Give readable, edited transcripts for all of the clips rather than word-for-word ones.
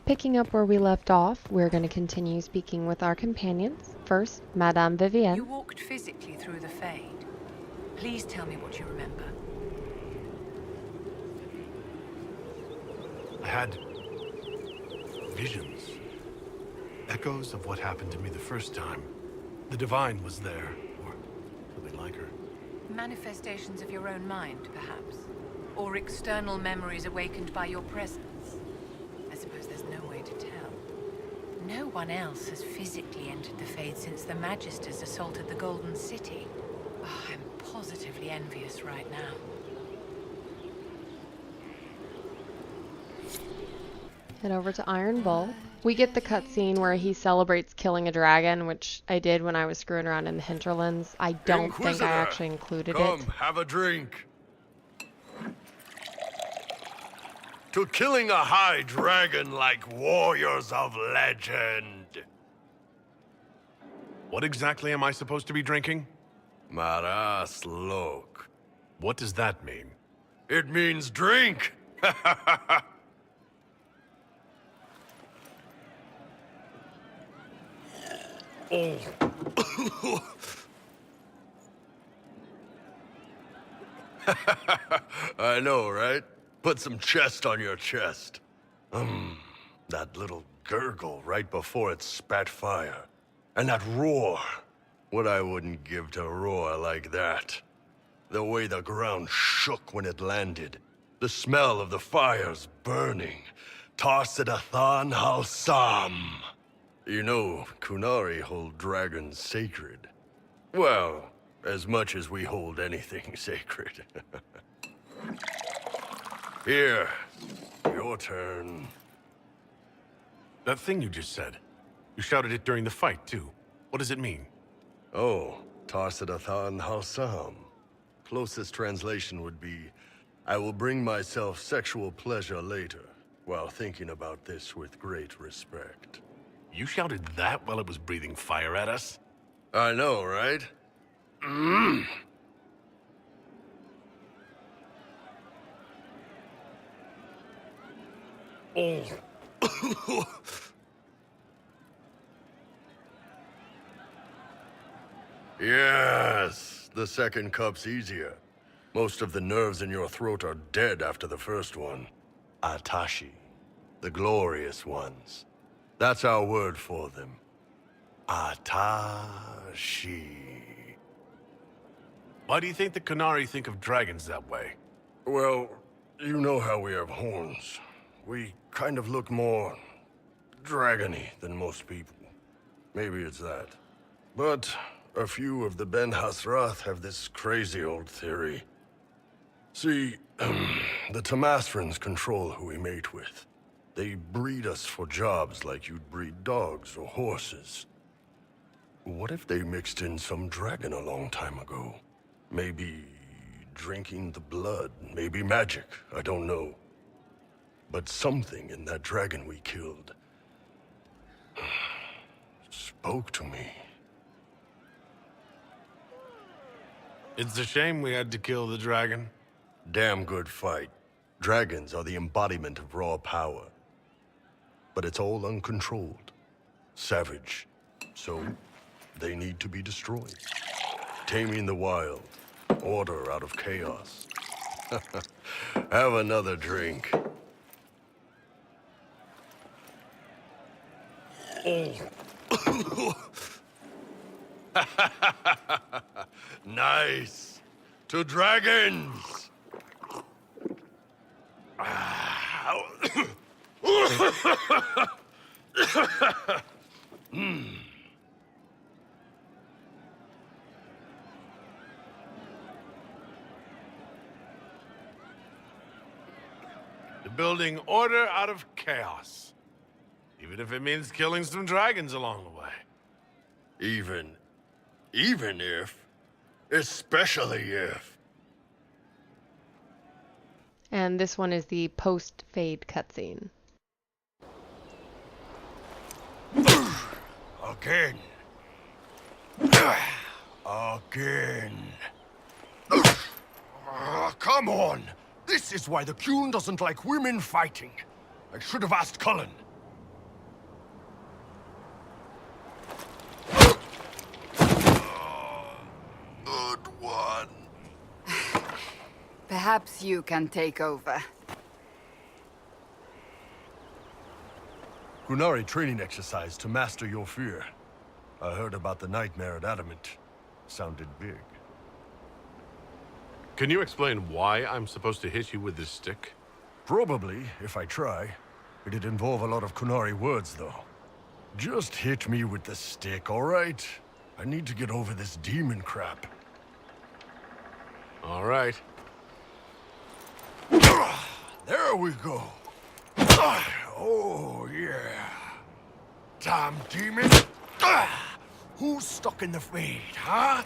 Picking up where we left off, we're going to continue speaking with our companions. First, Madame Vivienne. You walked physically through the Fade. Please tell me what you remember. I had visions. Echoes of what happened to me the first time. The Divine was there, or something like her. Manifestations of your own mind, perhaps? Or external memories awakened by your presence? I suppose there's no way to tell. No one else has physically entered the Fade since the Magisters assaulted the Golden City. Oh, I'm positively envious right now. Head over to Iron Bull. We get the cutscene where he celebrates killing a dragon, which I did when I was screwing around in the hinterlands. I don't think I actually included it. Come, have a drink. To killing a high dragon like warriors of legend. What exactly am I supposed to be drinking? Maras look. What does that mean? It means drink. Oh. I know, right? Put some chest on your chest. That little gurgle right before it spat fire. And that roar. What I wouldn't give to roar like that. The way the ground shook when it landed. The smell of the fires burning. Tarsidathan Halsam. You know, Kunari hold dragons sacred. Well, as much as we hold anything sacred. Here, your turn. That thing you just said. You shouted it during the fight, too. What does it mean? Oh, Tarsidathan Halsam. Closest translation would be, I will bring myself sexual pleasure later, while thinking about this with great respect. You shouted that while it was breathing fire at us? I know, right? Oh. Yes, the second cup's easier. Most of the nerves in your throat are dead after the first one. Atashi, the glorious ones. That's our word for them. Atashi. Why do you think the Kunari think of dragons that way? Well, you know how we have horns. We kind of look more dragony than most people. Maybe it's that. But a few of the Ben Hasrath have this crazy old theory. See, the Tamasrans control who we mate with. They breed us for jobs like you'd breed dogs or horses. What if they mixed in some dragon a long time ago? Maybe drinking the blood, maybe magic, I don't know. But something in that dragon we killed spoke to me. It's a shame we had to kill the dragon. Damn good fight. Dragons are the embodiment of raw power. But it's all uncontrolled. Savage. So, they need to be destroyed. Taming the wild. Order out of chaos. Have another drink. Oh. Nice. To dragons. The building order out of chaos. Even if it means killing some dragons along the way. Even if, especially if. And this one is the post-fade cutscene. Again. Again. Come on! This is why the Cullen doesn't like women fighting. I should have asked Cullen. Perhaps you can take over. Qunari training exercise to master your fear. I heard about the nightmare at Adamant. Sounded big. Can you explain why I'm supposed to hit you with this stick? Probably, if I try. It'd involve a lot of Qunari words, though. Just hit me with the stick, alright? I need to get over this demon crap. All right. There we go. Oh, yeah. Damn demon. Who's stuck in the fade, huh?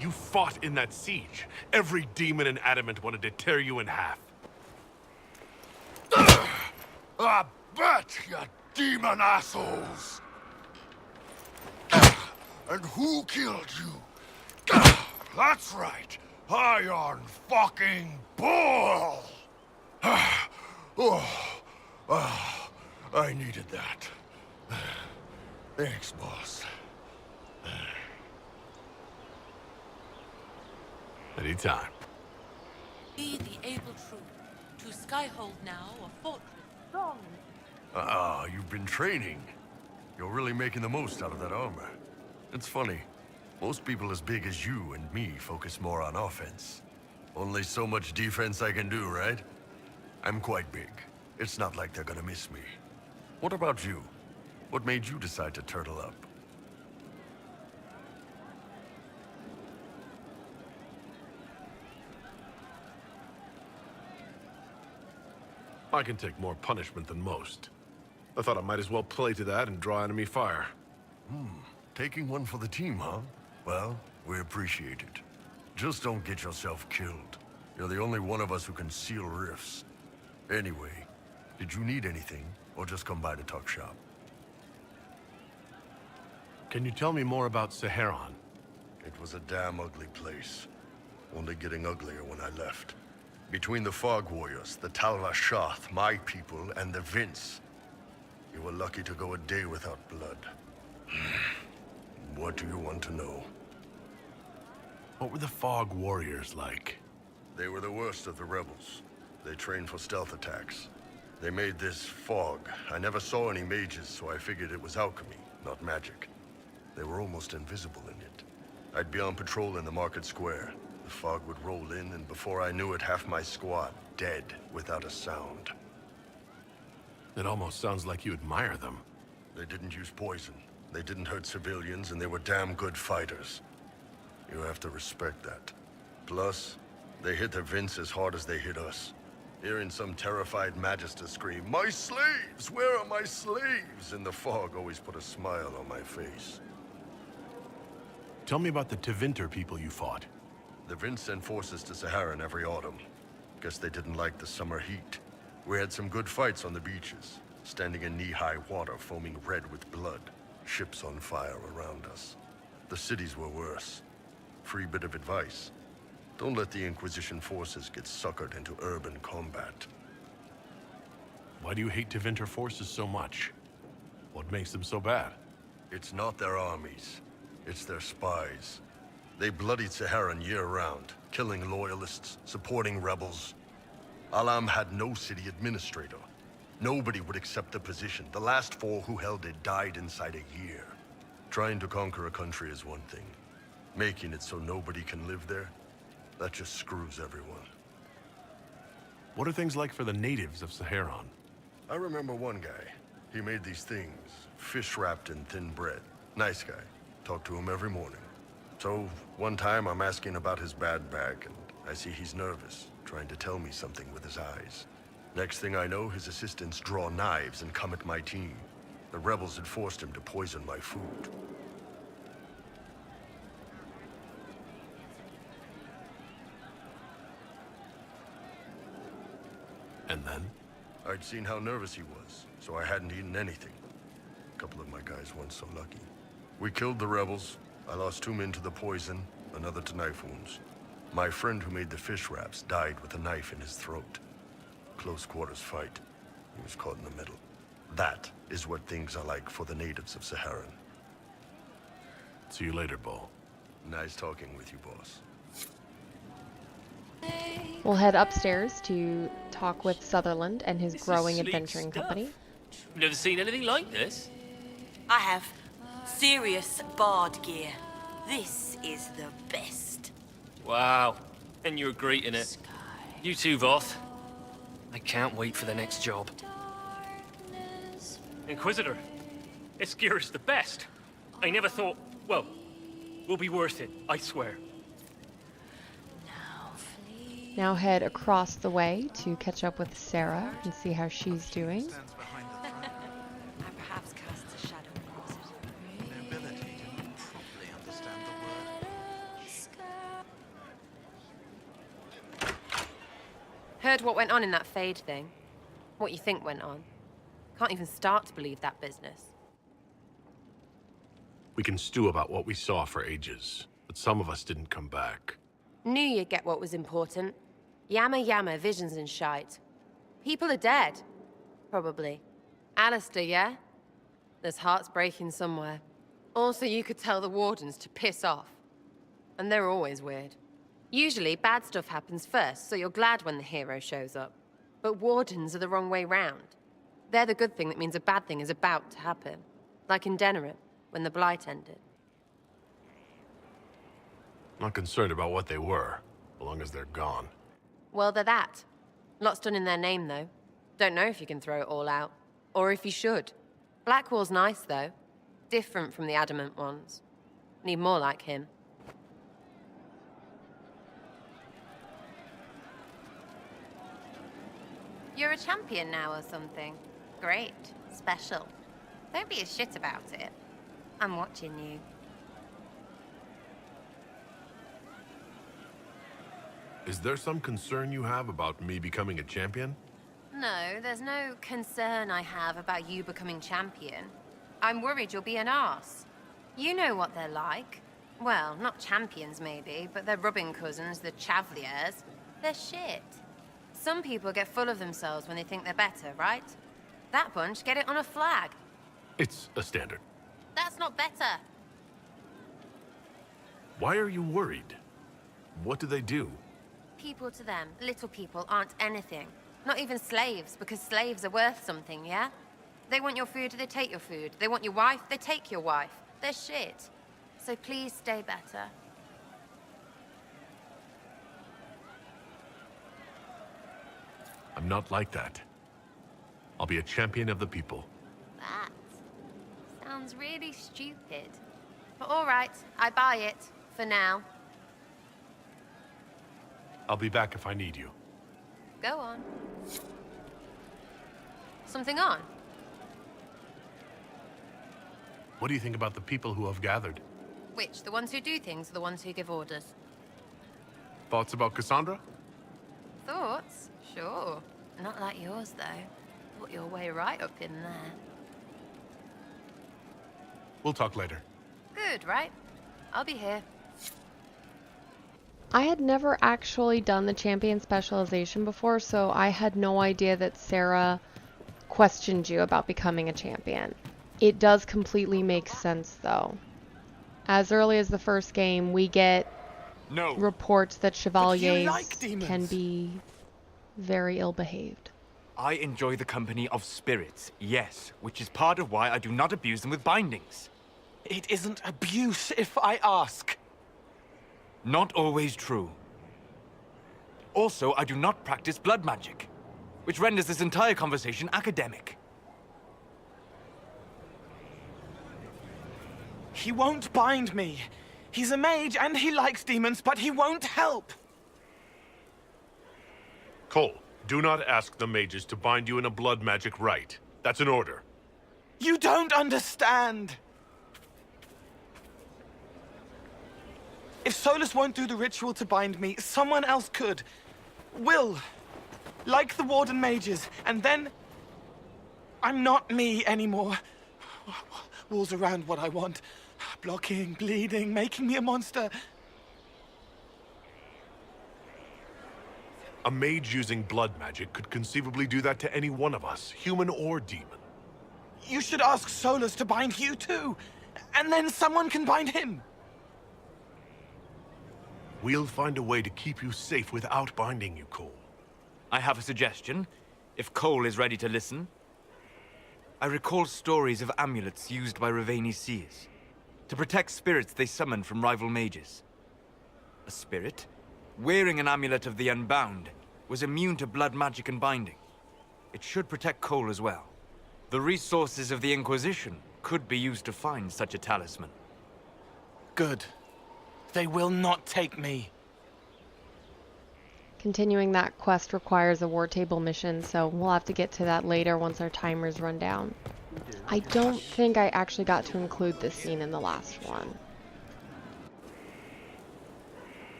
You fought in that siege. Every demon in Adamant wanted to tear you in half. I bet, you demon assholes! And who killed you? That's right, Iron fucking Bull! I needed that. Thanks, boss. Anytime. Be the able troop. To Skyhold now, a fortress strong. Ah, you've been training. You're really making the most out of that armor. It's funny. Most people as big as you and me focus more on offense. Only so much defense I can do, right? I'm quite big. It's not like they're gonna miss me. What about you? What made you decide to turtle up? I can take more punishment than most. I thought I might as well play to that and draw enemy fire. Taking one for the team, huh? Well, we appreciate it. Just don't get yourself killed. You're the only one of us who can seal rifts. Anyway, did you need anything, or just come by to talk shop? Can you tell me more about Saharon? It was a damn ugly place. Only getting uglier when I left. Between the Fog Warriors, the Talvashath, my people, and the Vince. You were lucky to go a day without blood. What do you want to know? What were the Fog Warriors like? They were the worst of the rebels. They trained for stealth attacks. They made this fog. I never saw any mages, so I figured it was alchemy, not magic. They were almost invisible in it. I'd be on patrol in the market square. The fog would roll in, and before I knew it, half my squad dead without a sound. It almost sounds like you admire them. They didn't use poison. They didn't hurt civilians, and they were damn good fighters. You have to respect that. Plus, they hit the Vince as hard as they hit us. Hearing some terrified Magister scream, "My slaves! Where are my slaves?" in the fog always put a smile on my face. Tell me about the Tevinter people you fought. The Vince sent forces to Saharan every autumn. Guess they didn't like the summer heat. We had some good fights on the beaches, standing in knee-high water foaming red with blood, ships on fire around us. The cities were worse. Free bit of advice. Don't let the Inquisition forces get suckered into urban combat. Why do you hate Tevinter forces so much? What makes them so bad? It's not their armies. It's their spies. They bloodied Saharan year-round, killing loyalists, supporting rebels. Alam had no city administrator. Nobody would accept the position. The last 4 who held it died inside a year. Trying to conquer a country is one thing. Making it so nobody can live there, that just screws everyone. What are things like for the natives of Saharan? I remember one guy. He made these things, fish wrapped in thin bread. Nice guy. Talked to him every morning. So, one time I'm asking about his bad back, and I see he's nervous, trying to tell me something with his eyes. Next thing I know, his assistants draw knives and come at my team. The rebels had forced him to poison my food. And then? I'd seen how nervous he was, so I hadn't eaten anything. A couple of my guys weren't so lucky. We killed the rebels. I lost 2 men to the poison, another to knife wounds. My friend who made the fish wraps died with a knife in his throat. Close quarters fight. He was caught in the middle. That is what things are like for the natives of Saharan. See you later, Bull. Nice talking with you, boss. We'll head upstairs to talk with Sutherland and his This is growing sleek adventuring stuff. company. Never seen anything like this. I have serious bard gear. This is the best. Wow. And you're greeting it. You too, Voth. I can't wait for the next job. Inquisitor, this gear is the best. I never thought, well, will be worth it, I swear. Now head across the way to catch up with Sera and see how she's doing. And perhaps cast a shadow across it. Heard what went on in that Fade thing? What you think went on? Can't even start to believe that business. We can stew about what we saw for ages, but some of us didn't come back. Knew you'd get what was important. Yammer, visions and shite. People are dead. Probably. Alistair, yeah? There's hearts breaking somewhere. Also, you could tell the Wardens to piss off. And they're always weird. Usually, bad stuff happens first, so you're glad when the hero shows up. But Wardens are the wrong way round. They're the good thing that means a bad thing is about to happen. Like in Denerim, when the Blight ended. Not concerned about what they were, as long as they're gone. Well, they're that. Lots done in their name, though. Don't know if you can throw it all out. Or if you should. Blackwall's nice, though. Different from the adamant ones. Need more like him. You're a champion now or something. Great. Special. Don't be a shit about it. I'm watching you. Is there some concern you have about me becoming a champion? No, there's no concern I have about you becoming champion. I'm worried you'll be an arse. You know what they're like. Well, not champions maybe, but their rubbing cousins, the Chavaliers. They're shit. Some people get full of themselves when they think they're better, right? That bunch get it on a flag. It's a standard. That's not better. Why are you worried? What do they do? People to them, little people, aren't anything. Not even slaves, because slaves are worth something, yeah? They want your food, they take your food. They want your wife, they take your wife. They're shit. So please stay better. I'm not like that. I'll be a champion of the people. That sounds really stupid. But all right, I buy it, for now. I'll be back if I need you. Go on. Something on? What do you think about the people who have gathered? Which, the ones who do things or the ones who give orders? Thoughts about Cassandra? Thoughts? Sure. Not like yours, though. Put your way right up in there. We'll talk later. Good, right? I'll be here. I had never actually done the champion specialization before, so I had no idea that Sera questioned you about becoming a champion. It does completely make sense, though. As early as the first game, we get reports that chevaliers can be very ill-behaved. I enjoy the company of spirits, yes, which is part of why I do not abuse them with bindings. It isn't abuse, if I ask. Not always true. Also, I do not practice blood magic, which renders this entire conversation academic. He won't bind me. He's a mage and he likes demons, but he won't help. Cole, do not ask the mages to bind you in a blood magic rite. That's an order. You don't understand. If Solus won't do the ritual to bind me, someone else could. Will. Like the Warden mages. And then I'm not me anymore. Walls around what I want. Blocking, bleeding, making me a monster. A mage using blood magic could conceivably do that to any one of us, human or demon. You should ask Solus to bind you too. And then someone can bind him. We'll find a way to keep you safe without binding you, Cole. I have a suggestion, if Cole is ready to listen. I recall stories of amulets used by Raveni seers to protect spirits they summoned from rival mages. A spirit, wearing an amulet of the Unbound, was immune to blood magic and binding. It should protect Cole as well. The resources of the Inquisition could be used to find such a talisman. Good. They will not take me. Continuing that quest requires a war table mission, so we'll have to get to that later once our timers run down. I don't think I actually got to include this scene in the last one.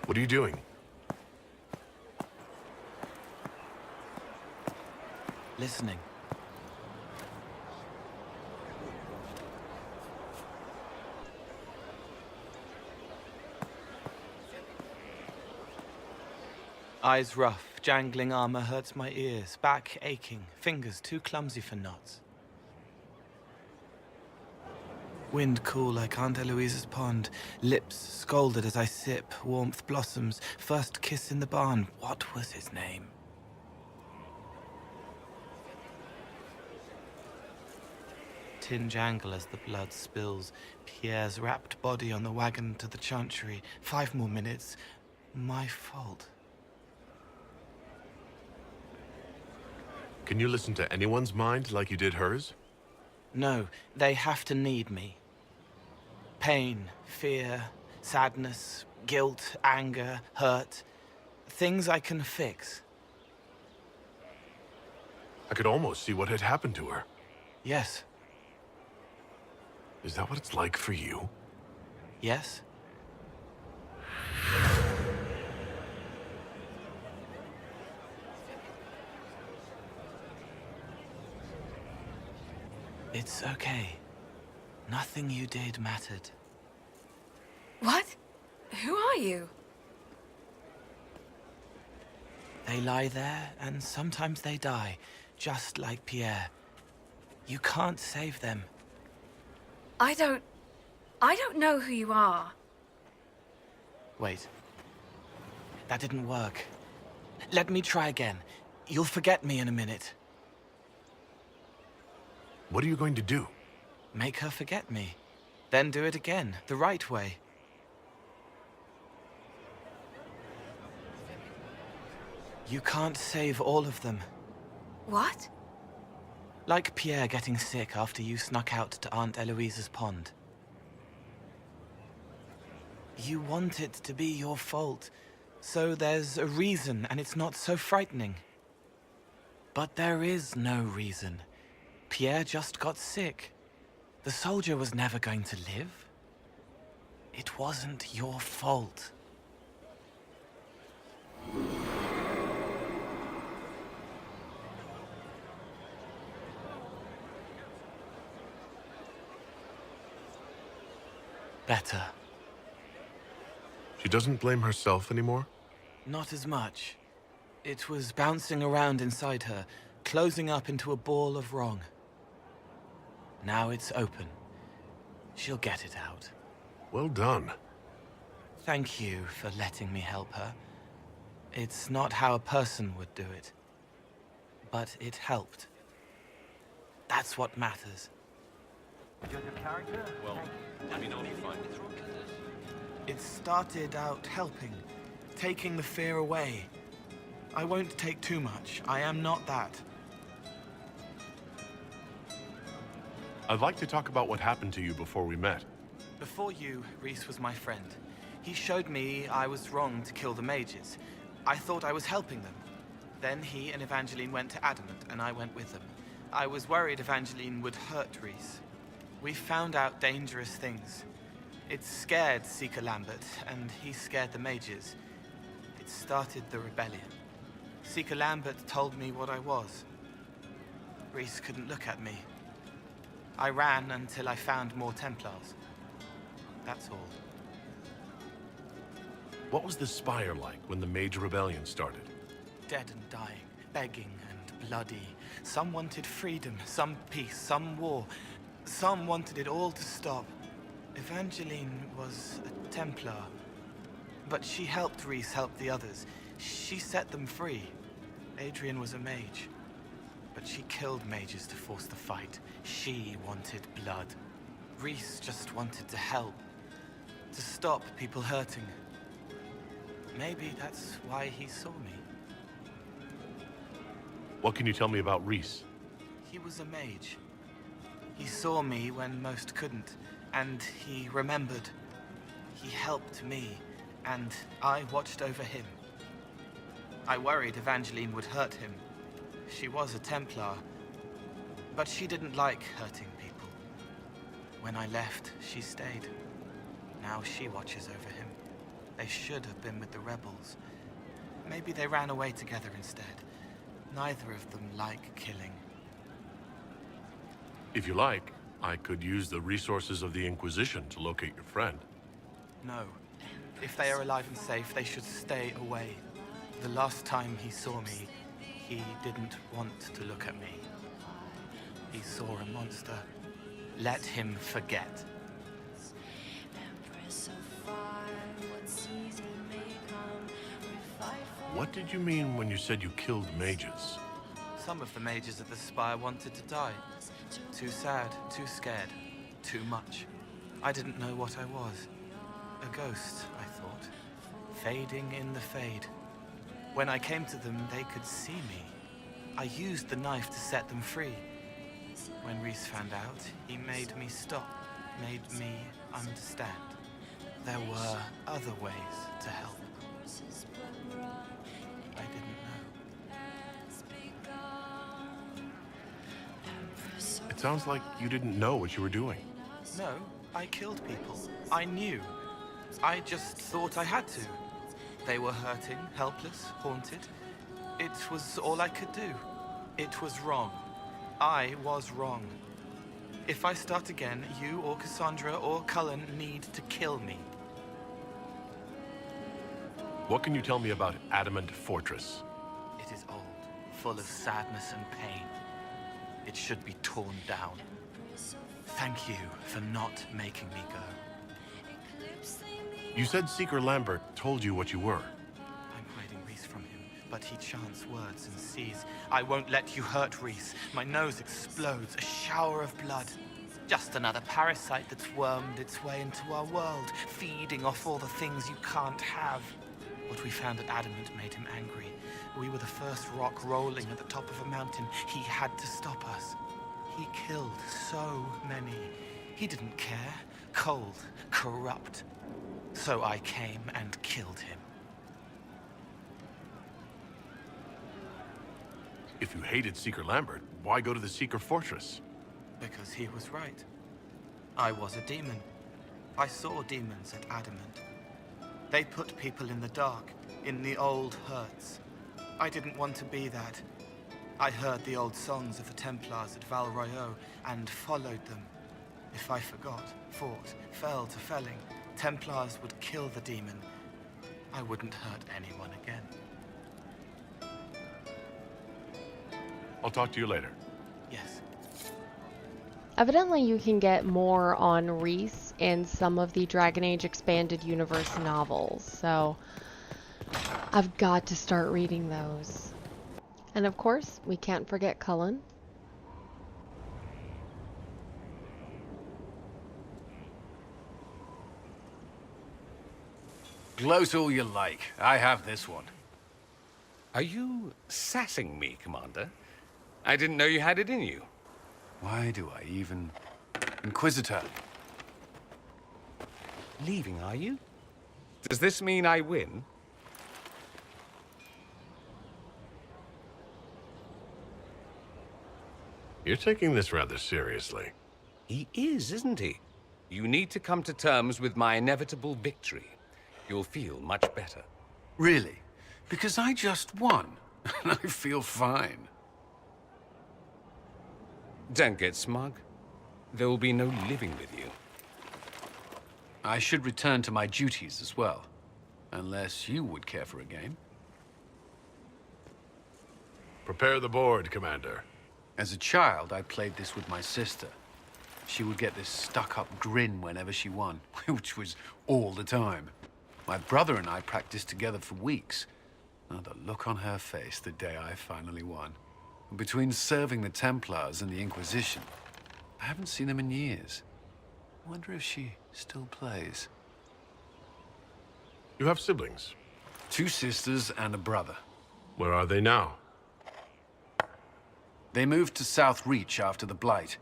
What are you doing? Listening. Eyes rough, jangling armor hurts my ears, back aching, fingers too clumsy for knots. Wind cool like Aunt Eloise's pond, lips scalded as I sip, warmth blossoms, first kiss in the barn, what was his name? Tin jangle as the blood spills, Pierre's wrapped body on the wagon to the chantry, 5 more minutes, my fault. Can you listen to anyone's mind like you did hers? No, they have to need me. Pain, fear, sadness, guilt, anger, hurt. Things I can fix. I could almost see what had happened to her. Yes. Is that what it's like for you? Yes? It's okay. Nothing you did mattered. What? Who are you? They lie there, and sometimes they die, just like Pierre. You can't save them. I don't know who you are. Wait. That didn't work. Let me try again. You'll forget me in a minute. What are you going to do? Make her forget me. Then do it again, the right way. You can't save all of them. What? Like Pierre getting sick after you snuck out to Aunt Eloise's pond. You want it to be your fault, so there's a reason and it's not so frightening. But there is no reason. Pierre just got sick. The soldier was never going to live. It wasn't your fault. Better. She doesn't blame herself anymore? Not as much. It was bouncing around inside her, closing up into a ball of wrong. Now it's open. She'll get it out. Well done. Thank you for letting me help her. It's not how a person would do it. But it helped. That's what matters. Well, let me know if you find it. It started out helping, taking the fear away. I won't take too much. I am not that. I'd like to talk about what happened to you before we met. Before you, Rhys was my friend. He showed me I was wrong to kill the mages. I thought I was helping them. Then he and Evangeline went to Adamant, and I went with them. I was worried Evangeline would hurt Rhys. We found out dangerous things. It scared Seeker Lambert, and he scared the mages. It started the rebellion. Seeker Lambert told me what I was. Rhys couldn't look at me. I ran until I found more Templars. That's all. What was the Spire like when the Mage Rebellion started? Dead and dying, begging and bloody. Some wanted freedom, some peace, some war. Some wanted it all to stop. Evangeline was a Templar, but she helped Rhys help the others. She set them free. Adrian was a mage, but she killed mages to force the fight. She wanted blood. Rhys just wanted to help, to stop people hurting. Maybe that's why he saw me. What can you tell me about Rhys? He was a mage. He saw me when most couldn't, and he remembered. He helped me, and I watched over him. I worried Evangeline would hurt him. She was a Templar, but she didn't like hurting people. When I left, she stayed. Now she watches over him. They should have been with the rebels. Maybe they ran away together instead. Neither of them like killing. If you like, I could use the resources of the Inquisition to locate your friend. No. If they are alive and safe, they should stay away. The last time he saw me, he didn't want to look at me. He saw a monster. Let him forget. What did you mean when you said you killed mages? Some of the mages at the Spire wanted to die. Too sad, too scared, too much. I didn't know what I was. A ghost, I thought. Fading in the fade. When I came to them, they could see me. I used the knife to set them free. When Rhys found out, he made me stop, made me understand. There were other ways to help. I didn't know. It sounds like you didn't know what you were doing. No, I killed people. I knew. I just thought I had to. They were hurting, helpless, haunted. It was all I could do. It was wrong. I was wrong. If I start again, you or Cassandra or Cullen need to kill me. What can you tell me about Adamant Fortress? It is old, full of sadness and pain. It should be torn down. Thank you for not making me go. You said Seeker Lambert told you what you were. I'm hiding Rhys from him, but he chants words and sees. I won't let you hurt Rhys. My nose explodes, a shower of blood. Just another parasite that's wormed its way into our world, feeding off all the things you can't have. What we found at Adamant made him angry. We were the first rock rolling at the top of a mountain. He had to stop us. He killed so many. He didn't care. Cold, corrupt. So I came and killed him. If you hated Seeker Lambert, why go to the Seeker Fortress? Because he was right. I was a demon. I saw demons at Adamant. They put people in the dark, in the old hurts. I didn't want to be that. I heard the old songs of the Templars at Val Royeaux and followed them. If I forgot, fought, fell to felling, Templars would kill the demon. I wouldn't hurt anyone again. I'll talk to you later. Yes. Evidently you can get more on Rhys in some of the Dragon Age Expanded Universe novels, so I've got to start reading those. And of course, we can't forget Cullen. Gloat all you like. I have this one. Are you sassing me, Commander? I didn't know you had it in you. Why do I even... Inquisitor. Leaving, are you? Does this mean I win? You're taking this rather seriously. He is, isn't he? You need to come to terms with my inevitable victory. You'll feel much better. Really? Because I just won, and I feel fine. Don't get smug. There will be no living with you. I should return to my duties as well. Unless you would care for a game. Prepare the board, Commander. As a child, I played this with my sister. She would get this stuck-up grin whenever she won, which was all the time. My brother and I practiced together for weeks. Oh, the look on her face the day I finally won. Between serving the Templars and the Inquisition, I haven't seen them in years. I wonder if she still plays. You have siblings? 2 sisters and a brother. Where are they now? They moved to South Reach after the Blight.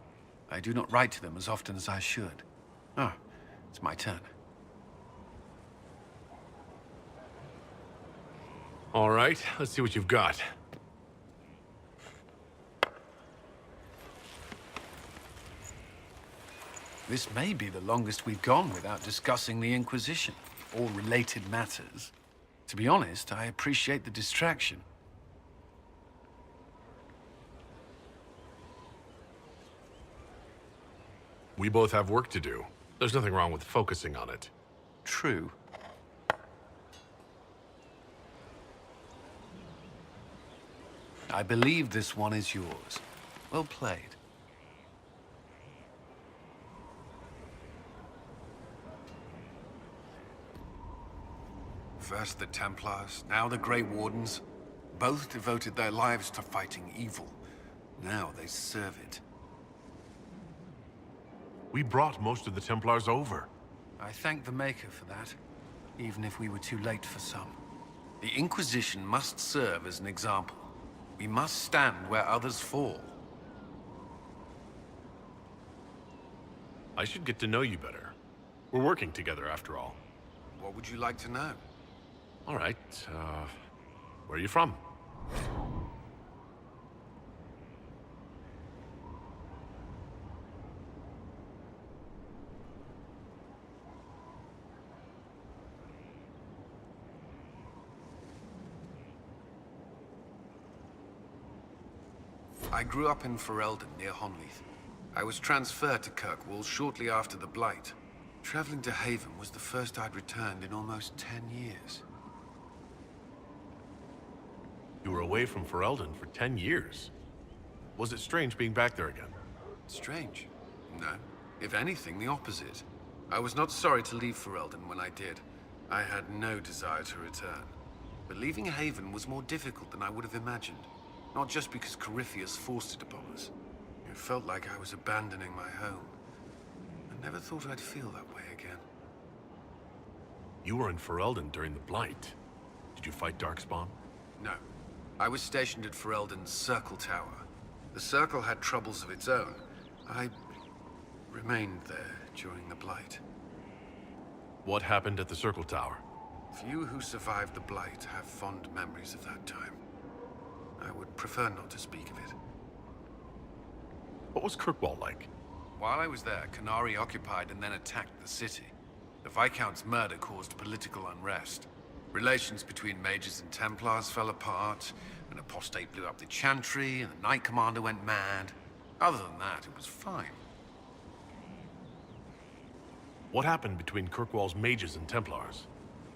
I do not write to them as often as I should. Oh, it's my turn. All right, let's see what you've got. This may be the longest we've gone without discussing the Inquisition, or related matters. To be honest, I appreciate the distraction. We both have work to do. There's nothing wrong with focusing on it. True. I believe this one is yours. Well played. First the Templars, now the Grey Wardens. Both devoted their lives to fighting evil. Now they serve it. We brought most of the Templars over. I thank the Maker for that, even if we were too late for some. The Inquisition must serve as an example. We must stand where others fall. I should get to know you better. We're working together, after all. What would you like to know? All right, where are you from? I grew up in Ferelden, near Honleith. I was transferred to Kirkwall shortly after the Blight. Traveling to Haven was the first I'd returned in almost 10 years. You were away from Ferelden for 10 years. Was it strange being back there again? Strange? No. If anything, the opposite. I was not sorry to leave Ferelden when I did. I had no desire to return. But leaving Haven was more difficult than I would have imagined. Not just because Corypheus forced it upon us. It felt like I was abandoning my home. I never thought I'd feel that way again. You were in Ferelden during the Blight. Did you fight Darkspawn? No. I was stationed at Ferelden's Circle Tower. The Circle had troubles of its own. I remained there during the Blight. What happened at the Circle Tower? Few who survived the Blight have fond memories of that time. I would prefer not to speak of it. What was Kirkwall like? While I was there, Canary occupied and then attacked the city. The Viscount's murder caused political unrest. Relations between mages and Templars fell apart, an apostate blew up the Chantry, and the Knight Commander went mad. Other than that, it was fine. What happened between Kirkwall's mages and Templars?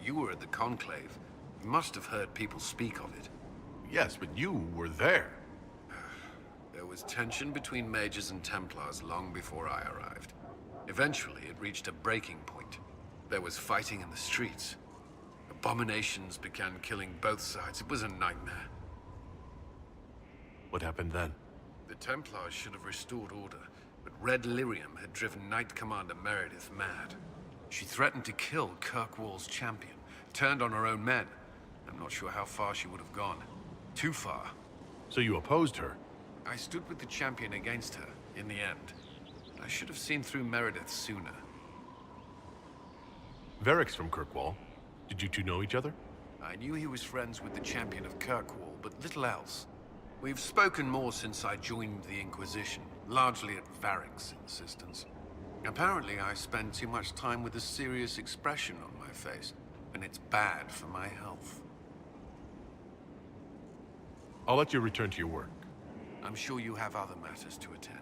You were at the Conclave. You must have heard people speak of it. Yes, but you were there. There was tension between mages and Templars long before I arrived. Eventually, it reached a breaking point. There was fighting in the streets. Abominations began killing both sides. It was a nightmare. What happened then? The Templars should have restored order, but Red Lyrium had driven Knight Commander Meredith mad. She threatened to kill Kirkwall's champion, turned on her own men. I'm not sure how far she would have gone. Too far. So you opposed her? I stood with the champion against her, in the end. I should have seen through Meredith sooner. Varric's from Kirkwall. Did you two know each other? I knew he was friends with the champion of Kirkwall, but little else. We've spoken more since I joined the Inquisition, largely at Varric's insistence. Apparently, I spend too much time with a serious expression on my face, and it's bad for my health. I'll let you return to your work. I'm sure you have other matters to attend.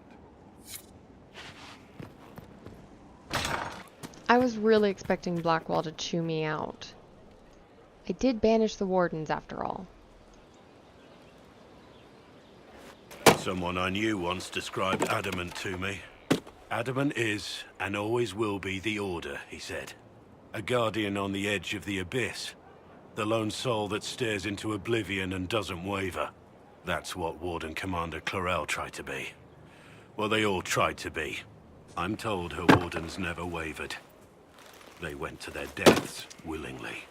I was really expecting Blackwall to chew me out. I did banish the Wardens after all. Someone I knew once described adamant to me. Adamant is, and always will be, the Order, he said. A guardian on the edge of the abyss. The lone soul that stares into oblivion and doesn't waver. That's what Warden Commander Clarel tried to be. Well, they all tried to be. I'm told her wardens never wavered. They went to their deaths willingly.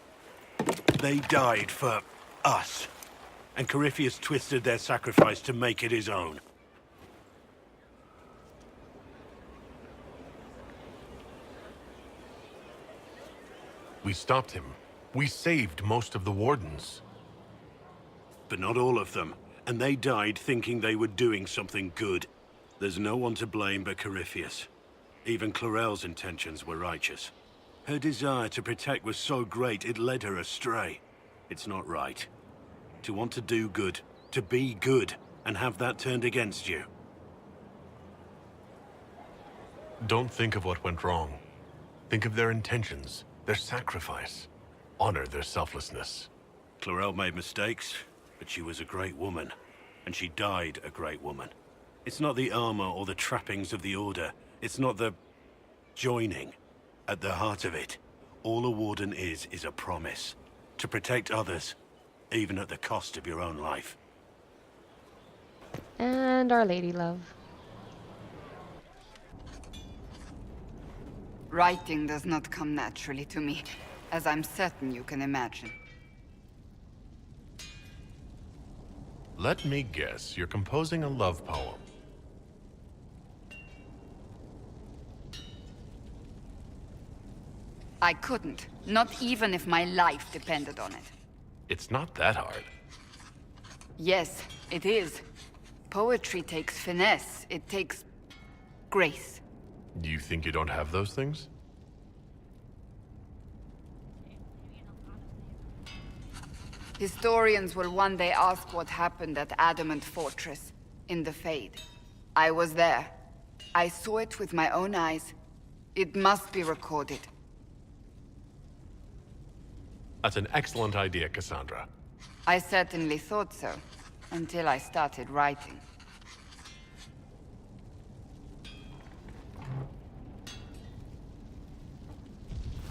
They died for us. And Corypheus twisted their sacrifice to make it his own. We stopped him. We saved most of the wardens. But not all of them. And they died thinking they were doing something good. There's no one to blame but Corypheus. Even Clarel's intentions were righteous. Her desire to protect was so great it led her astray. It's not right. To want to do good, to be good, and have that turned against you. Don't think of what went wrong. Think of their intentions, their sacrifice. Honor their selflessness. Clarel made mistakes, but she was a great woman. And she died a great woman. It's not the armor or the trappings of the Order. It's not the joining. At the heart of it, all a warden is a promise. To protect others, even at the cost of your own life. And Our Lady Love. Writing does not come naturally to me, as I'm certain you can imagine. Let me guess, you're composing a love poem. I couldn't, not even if my life depended on it. It's not that hard. Yes, it is. Poetry takes finesse, it takes grace. Do you think you don't have those things? Historians will one day ask what happened at Adamant Fortress, in the Fade. I was there. I saw it with my own eyes. It must be recorded. That's an excellent idea, Cassandra. I certainly thought so, until I started writing.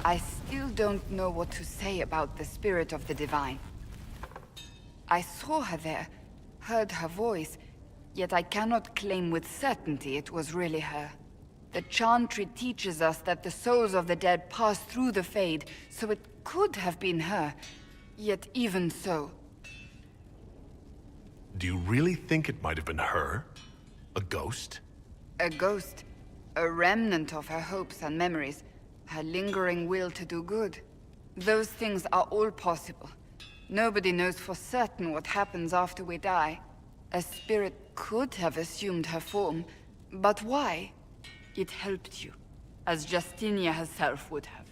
I still don't know what to say about the spirit of the Divine. I saw her there, heard her voice, yet I cannot claim with certainty it was really her. The Chantry teaches us that the souls of the dead pass through the Fade, so it could have been her. Yet even so... Do you really think it might have been her? A ghost? A ghost. A remnant of her hopes and memories. Her lingering will to do good. Those things are all possible. Nobody knows for certain what happens after we die. A spirit could have assumed her form, but why? It helped you, as Justinia herself would have.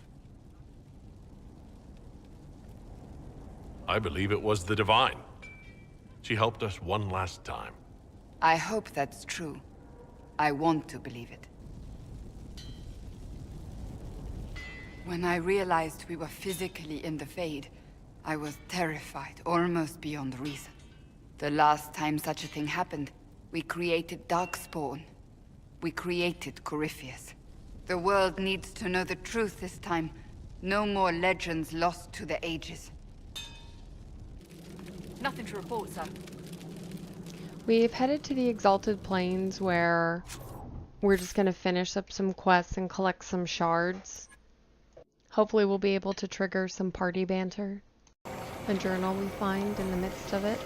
I believe it was the Divine. She helped us one last time. I hope that's true. I want to believe it. When I realized we were physically in the Fade, I was terrified, almost beyond reason. The last time such a thing happened, we created Darkspawn. We created Corypheus. The world needs to know the truth this time. No more legends lost to the ages. Nothing to report, sir. We've headed to the Exalted Plains where we're just going to finish up some quests and collect some shards. Hopefully we'll be able to trigger some party banter. A journal we find in the midst of it.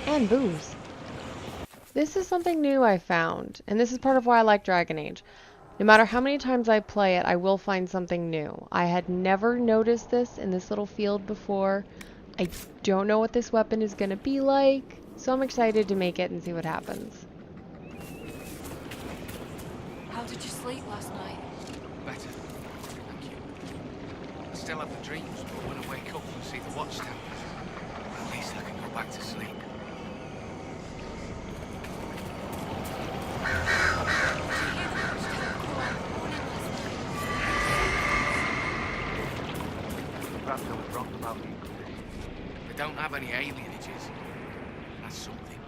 And booze. This is something new I found, and this is part of why I like Dragon Age. No matter how many times I play it, I will find something new. I had never noticed this in this little field before. I don't know what this weapon is going to be like, so I'm excited to make it and see what happens. How did you sleep last night? Better. Thank you. I still have the dreams, but when I wake up and see the watchtowers, at least I can go back to sleep. perhaps I was wrong about the Inquisition. They don't have any alienages. That's something.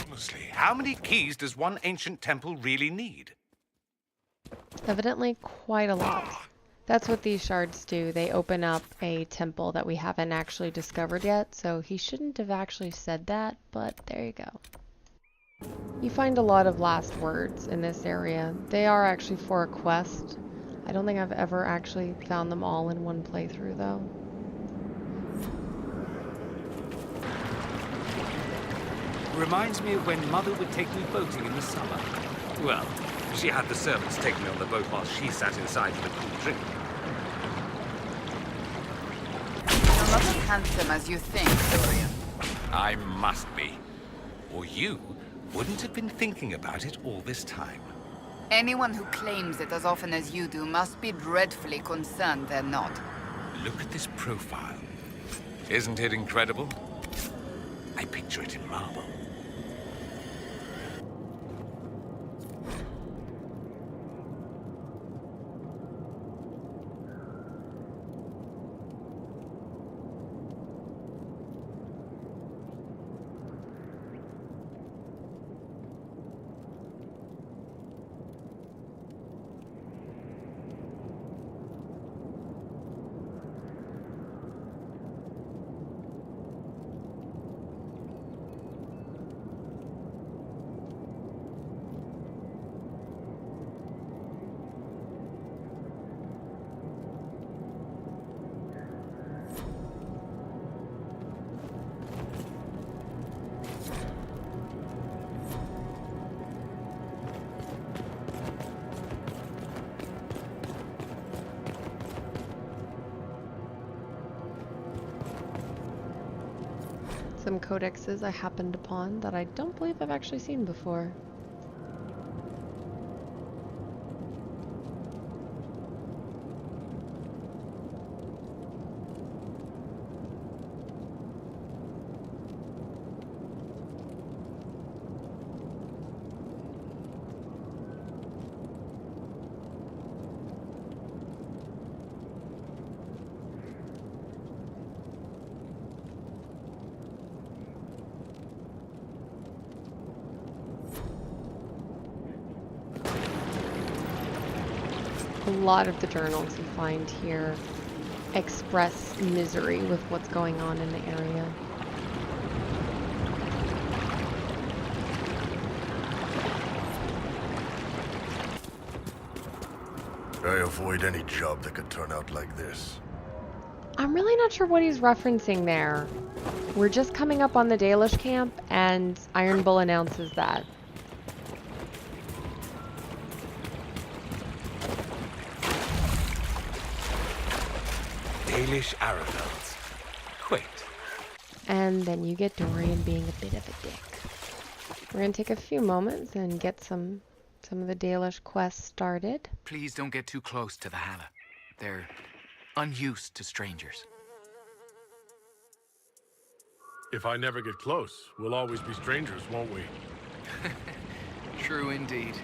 Honestly, how many keys does one ancient temple really need? Evidently quite a lot. That's what these shards do. They open up a temple that we haven't actually discovered yet, so he shouldn't have actually said that, but there you go. You find a lot of last words in this area. They are actually for a quest. I don't think I've ever actually found them all in one playthrough, though. Reminds me of when Mother would take me boating in the summer. Well, she had the servants take me on the boat while she sat inside for the cool drink. You're not as handsome as you think, Dorian. I must be. Or you wouldn't have been thinking about it all this time. Anyone who claims it as often as you do must be dreadfully concerned they're not. Look at this profile. Isn't it incredible? I picture it in marble. Some codexes I happened upon that I don't believe I've actually seen before. A lot of the journals you find here express misery with what's going on in the area. I avoid any job that could turn out like this. I'm really not sure what he's referencing there. We're just coming up on the Dalish camp, and Iron Bull announces that. Dalish Aragons. Quaint. And then you get Dorian being a bit of a dick. We're gonna take a few moments and get some of the Dalish quests started. Please don't get too close to the Hala. They're unused to strangers. If I never get close, we'll always be strangers, won't we? True indeed.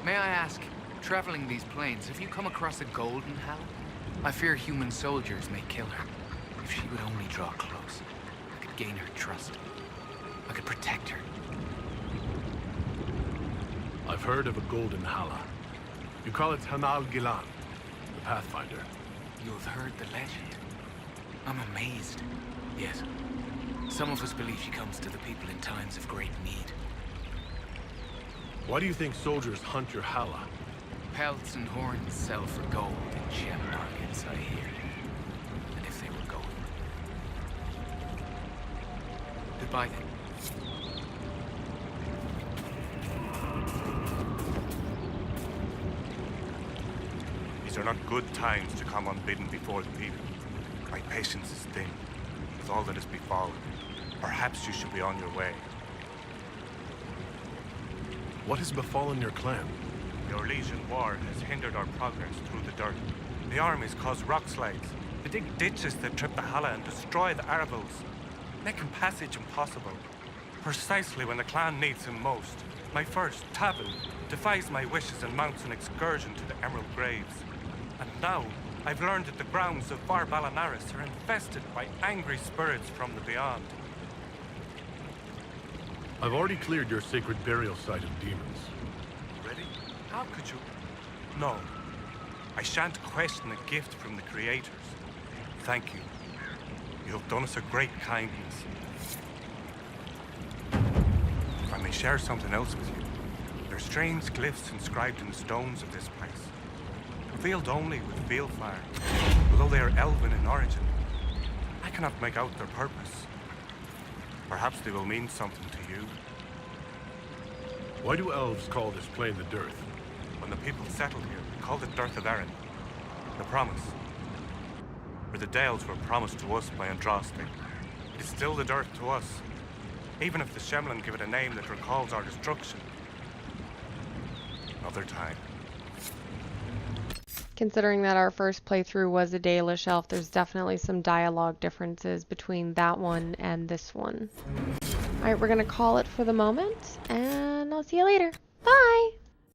May I ask, traveling these plains, have you come across a golden Hala? I fear human soldiers may kill her. If she would only draw close, I could gain her trust. I could protect her. I've heard of a golden Hala. You call it Hanal Gilan, the Pathfinder. You have heard the legend. I'm amazed. Yes. Some of us believe she comes to the people in times of great need. Why do you think soldiers hunt your Hala? Pelts and horns sell for gold in gem markets, I hear. And if they were gold. Goodbye then. These are not good times to come unbidden before the people. My patience is thin, with all that has befallen. Perhaps you should be on your way. What has befallen your clan? The Orlesian war has hindered our progress through the dirt. The armies cause rock slides. They dig ditches that trip the Hala and destroy the Arabals, making passage impossible. Precisely when the clan needs him most, my first, Tavin, defies my wishes and mounts an excursion to the Emerald Graves. And now, I've learned that the grounds of Var Balanaris are infested by angry spirits from the beyond. I've already cleared your sacred burial site of demons. Ready? How could you? No. I shan't question a gift from the creators. Thank you. You have done us a great kindness. If I may share something else with you, there are strange glyphs inscribed in the stones of this place, revealed only with field fire, although they are elven in origin. I cannot make out their purpose. Perhaps they will mean something to you. Why do elves call this plain the Dearth? When the people settled here, they called it Dearth of Erin, the promise. Where the Dales were promised to us by Andraste. It is still the Dearth to us, even if the Shemlin give it a name that recalls our destruction. Another time. Considering that our first playthrough was a Dalish elf, there's definitely some dialogue differences between that one and this one. Alright, we're gonna call it for the moment, and I'll see you later. Bye!